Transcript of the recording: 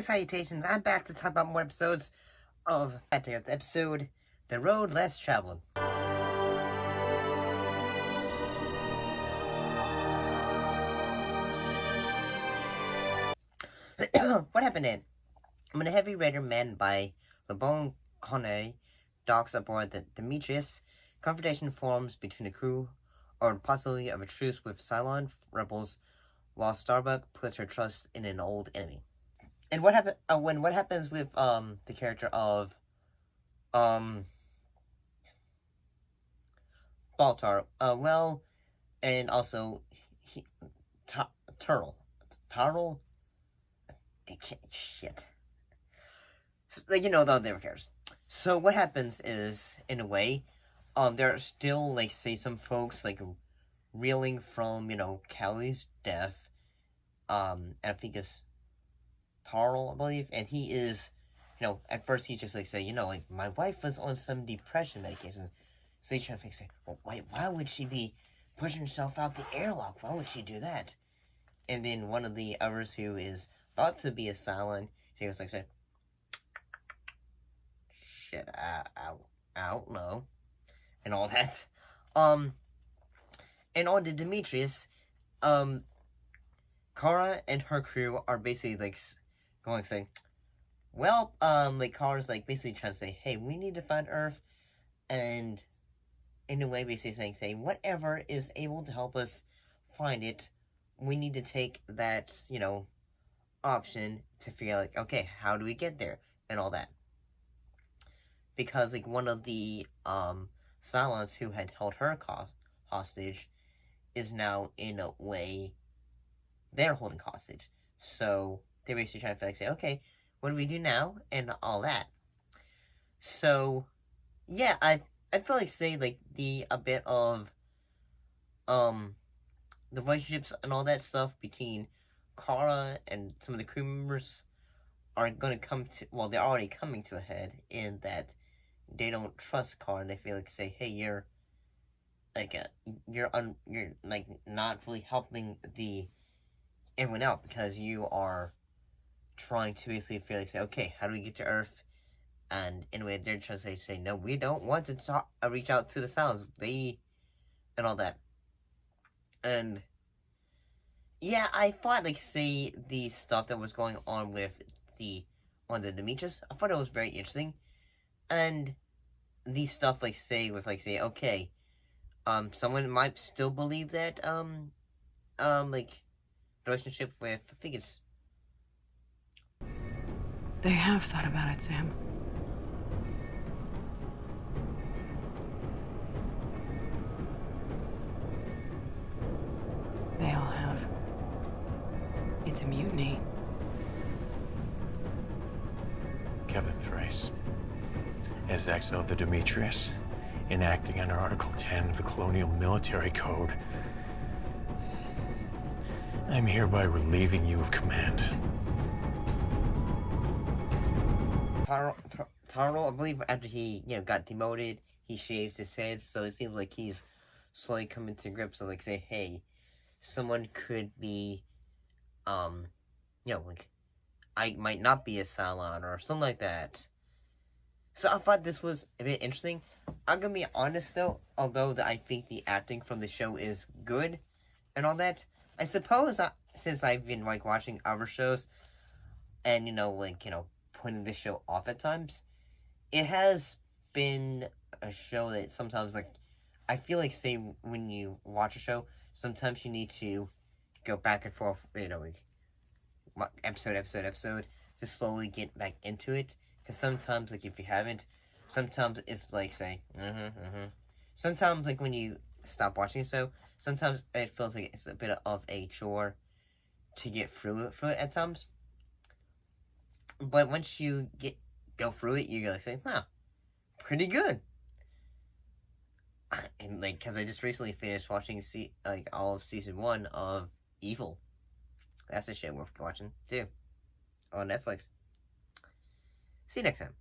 salutations, I'm back to talk about more episodes of that episode, The Road Less Traveled. What happened then? When a heavy raider manned by LeBon Conne docks aboard the Demetrius, confrontation forms between the crew or the possibility of a truce with Cylon rebels, while Starbuck puts her trust in an old enemy. And what happens with the character of Baltar? Well, and also Turtle. Shit. Like, you know, the other characters. So what happens is, in a way, there are still, like, say, some folks, like, reeling from, you know, Callie's death. And I think it's Tarl, I believe, and he is, you know, at first he's just like, say, you know, like, my wife was on some depression medication. So he's trying to fix it. Well, why would she be pushing herself out the airlock? Why would she do that? And then one of the others who is thought to be a Cylon, she goes like, say, shit, I don't know, and all that. And on to Demetrius, Kara and her crew are basically, like, going to say, well, like, Kara's, like, basically trying to say, hey, we need to find Earth, and in a way, basically saying, whatever is able to help us find it, we need to take that, you know, option to figure out, like, okay, how do we get there, and all that. Because, like, one of the, Cylons who had held her hostage is now, in a way, they're holding hostage. So they're basically trying to say, okay, what do we do now? And all that. So, yeah, I feel like, say, like, a bit of, the relationships and all that stuff between Kara and some of the crew members are going to come to, well, they're already coming to a head in that they don't trust Kara, and they feel like, say, hey, you're, like, you're like, not really helping everyone out, because you are trying to basically feel like, say, okay, how do we get to Earth? And anyway, they're trying to say, no, we don't want to reach out to the Cylons, and all that. And yeah, I thought, like, say, the stuff that was going on with the Demetrius, I thought it was very interesting. And the stuff, like, say, with, like, say, okay, someone might still believe that, like, the relationship with, I think it's... They have thought about it, Sam. They all have. It's a mutiny. Kevin Thrace, as XO of the Demetrius, enacting under Article 10 of the Colonial Military Code, I'm hereby relieving you of command. Taro, I believe after he, you know, got demoted, he shaves his head, so it seems like he's slowly coming to grips with, like, say, hey, someone could be, you know, like, I might not be a Cylon, or something like that. So I thought this was a bit interesting. I'm gonna be honest, though, although I think the acting from the show is good, and all that, I suppose, since I've been, like, watching other shows, and, you know, like, you know, putting this show off at times, it has been a show that sometimes, like, I feel like, say, when you watch a show, sometimes you need to go back and forth, you know, like, episode, to slowly get back into it, because sometimes, like, if you haven't, sometimes it's like, say, sometimes, like, when you stop watching a show, sometimes it feels like it's a bit of a chore to get through it at times. But once you go through it, you're like, say, wow, pretty good. And, like, because I just recently finished watching all of season 1 of Evil. That's a show worth watching too, on Netflix. See you next time.